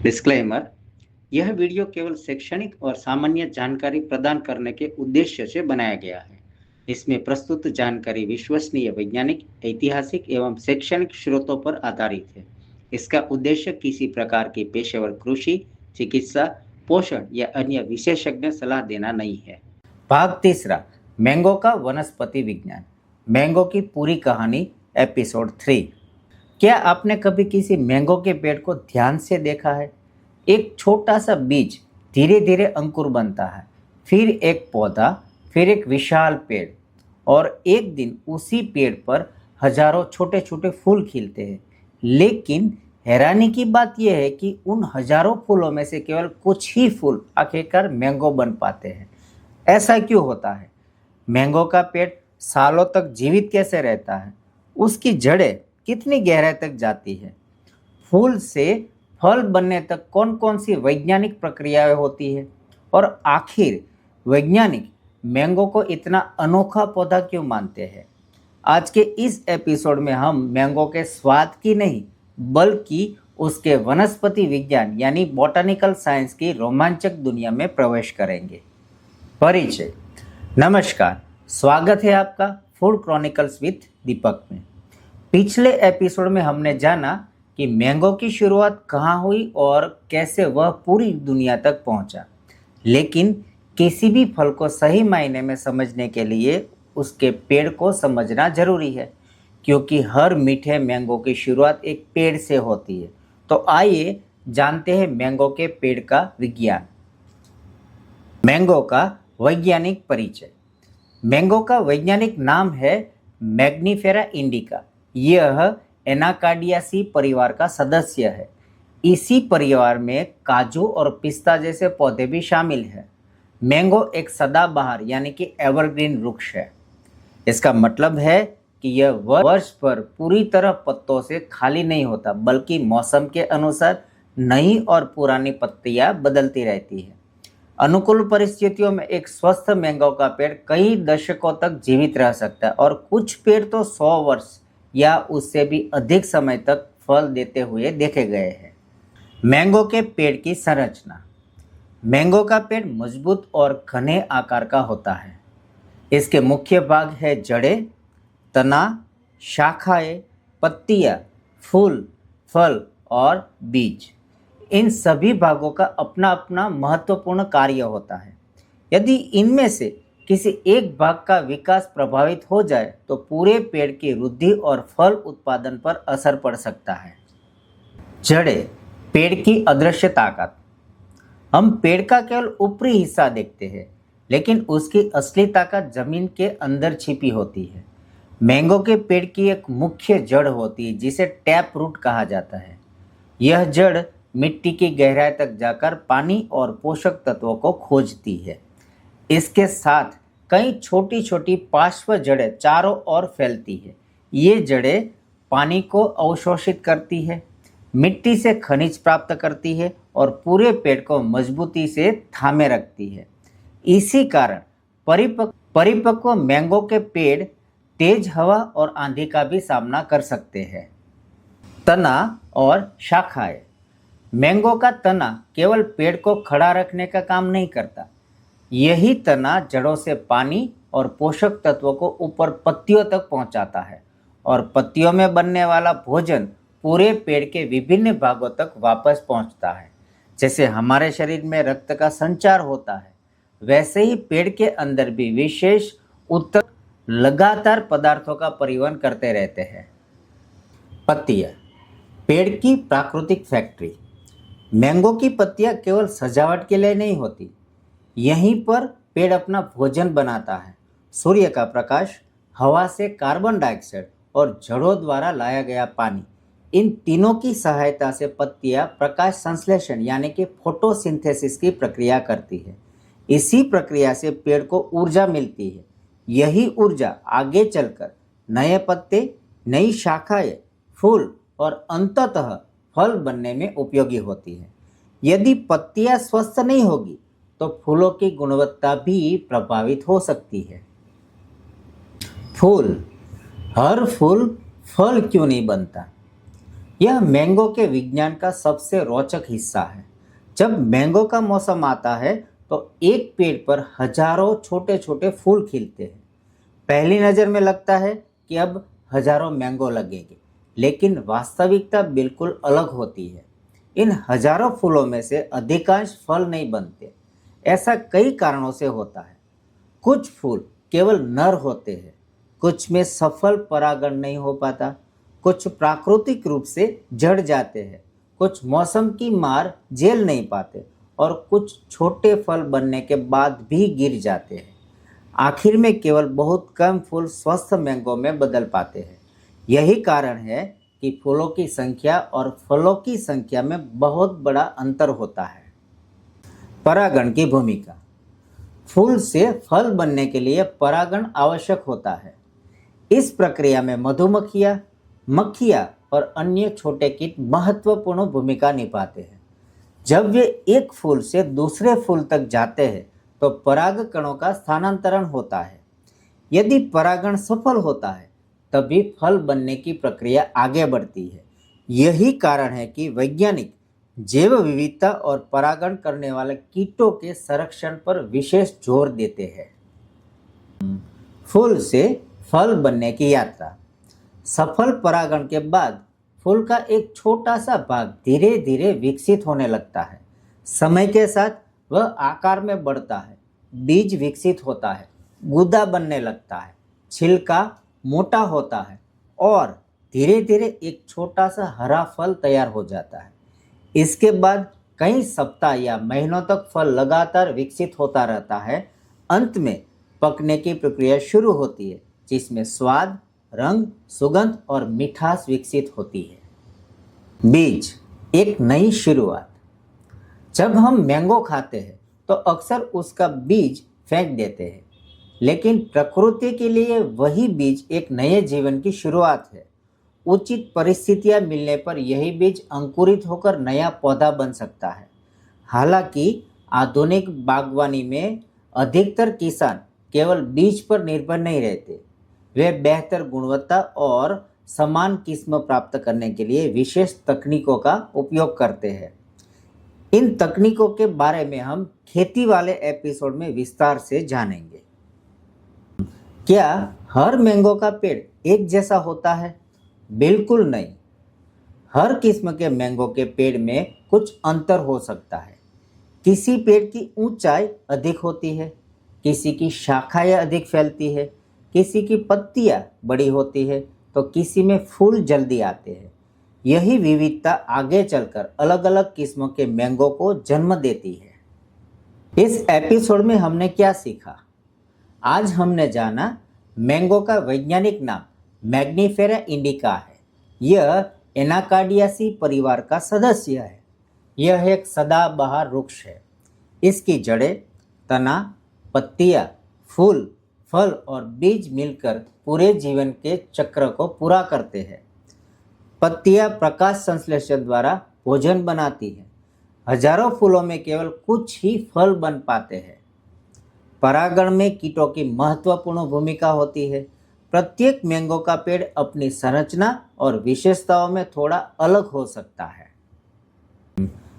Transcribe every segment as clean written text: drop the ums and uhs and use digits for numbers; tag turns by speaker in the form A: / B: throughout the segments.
A: Disclaimer. यह video केवल शैक्षणिक और सामान्य जानकारी प्रदान करने के उद्देश्य से बनाया गया है। इसमें प्रस्तुत जानकारी विश्वसनीय वैज्ञानिक, ऐतिहासिक एवं शैक्षणिक स्रोतों पर आधारित है। इसका उद्देश्य किसी प्रकार की पेशेवर कृषि, चिकित्सा, पोषण या अन्य विशेषज्ञ सलाह देना नहीं है।
B: भाग तीसरा, मैंगो का वनस्पति विज्ञान। मैंगो की पूरी कहानी, एपिसोड 3। क्या आपने कभी किसी मैंगो के पेड़ को ध्यान से देखा है? एक छोटा सा बीज धीरे धीरे अंकुर बनता है, फिर एक पौधा, फिर एक विशाल पेड़, और एक दिन उसी पेड़ पर हजारों छोटे छोटे फूल खिलते हैं। लेकिन हैरानी की बात यह है कि उन हजारों फूलों में से केवल कुछ ही फूल आखिरकार मैंगो बन पाते हैं। ऐसा क्यों होता है? मैंगो का पेड़ सालों तक जीवित कैसे रहता है? उसकी जड़ें कितनी गहराई तक जाती है? फूल से फल बनने तक कौन कौन सी वैज्ञानिक प्रक्रियाएं होती है? और आखिर वैज्ञानिक मैंगो को इतना अनोखा पौधा क्यों मानते हैं? आज के इस एपिसोड में हम मैंगो के स्वाद की नहीं, बल्कि उसके वनस्पति विज्ञान यानी बॉटनिकल साइंस की रोमांचक दुनिया में प्रवेश करेंगे। परिचय। नमस्कार, स्वागत है आपका फूड क्रॉनिकल्स विद दीपक में। पिछले एपिसोड में हमने जाना कि मैंगो की शुरुआत कहाँ हुई और कैसे वह पूरी दुनिया तक पहुँचा। लेकिन किसी भी फल को सही मायने में समझने के लिए उसके पेड़ को समझना जरूरी है, क्योंकि हर मीठे मैंगो की शुरुआत एक पेड़ से होती है। तो आइए जानते हैं मैंगो के पेड़ का विज्ञान। मैंगो का वैज्ञानिक परिचय। मैंगो का वैज्ञानिक नाम है मैग्नीफेरा इंडिका। यह एनाकार्डियासी परिवार का सदस्य है। इसी परिवार में काजू और पिस्ता जैसे पौधे भी शामिल हैं। मैंगो एक सदाबहार यानी कि एवरग्रीन वृक्ष है। इसका मतलब है कि यह वर्ष भर पूरी तरह पत्तों से खाली नहीं होता, बल्कि मौसम के अनुसार नई और पुरानी पत्तियां बदलती रहती है। अनुकूल परिस्थितियों में एक स्वस्थ मैंगो का पेड़ कई दशकों तक जीवित रह सकता है, और कुछ पेड़ तो 100 वर्ष या उससे भी अधिक समय तक फल देते हुए देखे गए हैं। मैंगो के पेड़ की संरचना। मैंगो का पेड़ मजबूत और घने आकार का होता है। इसके मुख्य भाग है जड़ें, तना, शाखाएं, पत्तियां, फूल, फल और बीज। इन सभी भागों का अपना अपना महत्वपूर्ण कार्य होता है। यदि इनमें से किसी एक भाग का विकास प्रभावित हो जाए तो पूरे पेड़ की वृद्धि और फल उत्पादन पर असर पड़ सकता है। जड़ें, पेड़ की अदृश्य ताकत। हम पेड़ का केवल ऊपरी हिस्सा देखते हैं, लेकिन उसकी असली ताकत जमीन के अंदर छिपी होती है। मैंगो के पेड़ की एक मुख्य जड़ होती है जिसे टैप रूट कहा जाता है। यह जड़ मिट्टी की गहराई तक जाकर पानी और पोषक तत्वों को खोजती है। इसके साथ कई छोटी छोटी पार्श्व जड़ें चारों ओर फैलती है। ये जड़ें पानी को अवशोषित करती है, मिट्टी से खनिज प्राप्त करती है और पूरे पेड़ को मजबूती से थामे रखती है। इसी कारण परिपक्व मैंगो के पेड़ तेज हवा और आंधी का भी सामना कर सकते हैं। तना और शाखाएं। मैंगो का तना केवल पेड़ को खड़ा रखने का काम नहीं करता। यही तना जड़ों से पानी और पोषक तत्वों को ऊपर पत्तियों तक पहुंचाता है, और पत्तियों में बनने वाला भोजन पूरे पेड़ के विभिन्न भागों तक वापस पहुंचता है। जैसे हमारे शरीर में रक्त का संचार होता है, वैसे ही पेड़ के अंदर भी विशेष ऊतक लगातार पदार्थों का परिवहन करते रहते हैं। पत्तियां, पेड़ की प्राकृतिक फैक्ट्री। मैंगो की पत्तियां केवल सजावट के लिए नहीं होती। यहीं पर पेड़ अपना भोजन बनाता है। सूर्य का प्रकाश, हवा से कार्बन डाइऑक्साइड और जड़ों द्वारा लाया गया पानी, इन तीनों की सहायता से पत्तियां प्रकाश संश्लेषण यानी कि फोटोसिंथेसिस की प्रक्रिया करती है। इसी प्रक्रिया से पेड़ को ऊर्जा मिलती है। यही ऊर्जा आगे चलकर नए पत्ते, नई शाखाएं, फूल और अंततः फल बनने में उपयोगी होती है। यदि पत्तियां स्वस्थ नहीं होगी तो फूलों की गुणवत्ता भी प्रभावित हो सकती है। फूल। हर फूल फल क्यों नहीं बनता? यह मैंगो के विज्ञान का सबसे रोचक हिस्सा है। जब मैंगो का मौसम आता है तो एक पेड़ पर हजारों छोटे छोटे फूल खिलते हैं। पहली नज़र में लगता है कि अब हजारों मैंगो लगेंगे, लेकिन वास्तविकता बिल्कुल अलग होती है। इन हजारों फूलों में से अधिकांश फल नहीं बनते। ऐसा कई कारणों से होता है। कुछ फूल केवल नर होते हैं, कुछ में सफल परागण नहीं हो पाता, कुछ प्राकृतिक रूप से झड़ जाते हैं, कुछ मौसम की मार झेल नहीं पाते और कुछ छोटे फल बनने के बाद भी गिर जाते हैं। आखिर में केवल बहुत कम फूल स्वस्थ मैंगो में बदल पाते हैं। यही कारण है कि फूलों की संख्या और फलों की संख्या में बहुत बड़ा अंतर होता है। परागण की भूमिका। फूल से फल बनने के लिए परागण आवश्यक होता है। इस प्रक्रिया में मधुमक्खियाँ, मक्खियाँ और अन्य छोटे कीट महत्वपूर्ण भूमिका निभाते हैं। जब वे एक फूल से दूसरे फूल तक जाते हैं तो परागकणों का स्थानांतरण होता है। यदि परागण सफल होता है तभी फल बनने की प्रक्रिया आगे बढ़ती है। यही कारण है कि वैज्ञानिक जैव विविधता और परागण करने वाले कीटों के संरक्षण पर विशेष जोर देते हैं। फूल से फल बनने की यात्रा। सफल परागण के बाद फूल का एक छोटा सा भाग धीरे धीरे विकसित होने लगता है। समय के साथ वह आकार में बढ़ता है, बीज विकसित होता है, गूदा बनने लगता है, छिलका मोटा होता है और धीरे धीरे एक छोटा सा हरा फल तैयार हो जाता है। इसके बाद कई सप्ताह या महीनों तक फल लगातार विकसित होता रहता है। अंत में पकने की प्रक्रिया शुरू होती है, जिसमें स्वाद, रंग, सुगंध और मिठास विकसित होती है। बीज, एक नई शुरुआत। जब हम मैंगो खाते हैं तो अक्सर उसका बीज फेंक देते हैं, लेकिन प्रकृति के लिए वही बीज एक नए जीवन की शुरुआत है। उचित परिस्थितियां मिलने पर यही बीज अंकुरित होकर नया पौधा बन सकता है। हालांकि आधुनिक बागवानी में अधिकतर किसान केवल बीज पर निर्भर नहीं रहते। वे बेहतर गुणवत्ता और समान किस्म प्राप्त करने के लिए विशेष तकनीकों का उपयोग करते हैं। इन तकनीकों के बारे में हम खेती वाले एपिसोड में विस्तार से जानेंगे। क्या हर मैंगो का पेड़ एक जैसा होता है? बिल्कुल नहीं। हर किस्म के मैंगो के पेड़ में कुछ अंतर हो सकता है। किसी पेड़ की ऊंचाई अधिक होती है, किसी की शाखाएं अधिक फैलती है, किसी की पत्तियां बड़ी होती है तो किसी में फूल जल्दी आते हैं। यही विविधता आगे चलकर अलग अलग किस्मों के मैंगो को जन्म देती है। इस एपिसोड में हमने क्या सीखा? आज हमने जाना मैंगो का वैज्ञानिक नाम मैग्नीफेरा इंडिका है। यह एनाकार्डियासी परिवार का सदस्य है। यह एक सदाबहार वृक्ष है। इसकी जड़ें, तना, पत्तियां, फूल, फल और बीज मिलकर पूरे जीवन के चक्र को पूरा करते हैं। पत्तियां प्रकाश संश्लेषण द्वारा भोजन बनाती हैं। हजारों फूलों में केवल कुछ ही फल बन पाते हैं। परागण में कीटों की महत्वपूर्ण भूमिका होती है। प्रत्येक मैंगो का पेड़ अपनी संरचना और विशेषताओं में थोड़ा अलग हो सकता है।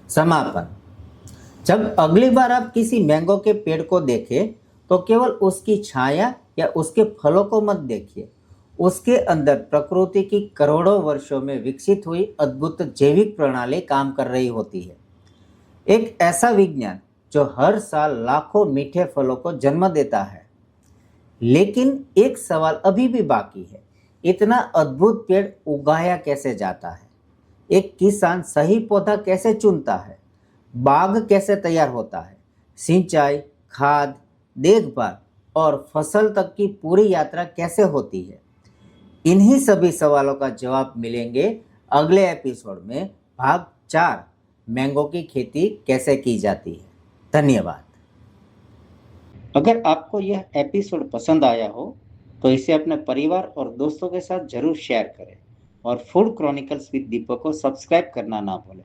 B: समापन। जब अगली बार आप किसी मैंगो के पेड़ को देखें तो केवल उसकी छाया या उसके फलों को मत देखिए। उसके अंदर प्रकृति की करोड़ों वर्षों में विकसित हुई अद्भुत जैविक प्रणाली काम कर रही होती है। एक ऐसा विज्ञान जो हर साल लाखों मीठे फलों को जन्म देता है। लेकिन एक सवाल अभी भी बाकी है, इतना अद्भुत पेड़ उगाया कैसे जाता है? एक किसान सही पौधा कैसे चुनता है? बाग कैसे तैयार होता है? सिंचाई, खाद, देखभाल और फसल तक की पूरी यात्रा कैसे होती है? इन्हीं सभी सवालों का जवाब मिलेंगे अगले एपिसोड में, भाग 4, मैंगो की खेती कैसे की जाती है। धन्यवाद।
A: अगर आपको यह एपिसोड पसंद आया हो तो इसे अपने परिवार और दोस्तों के साथ जरूर शेयर करें और फूड क्रॉनिकल्स विद दीपक को सब्सक्राइब करना ना भूलें।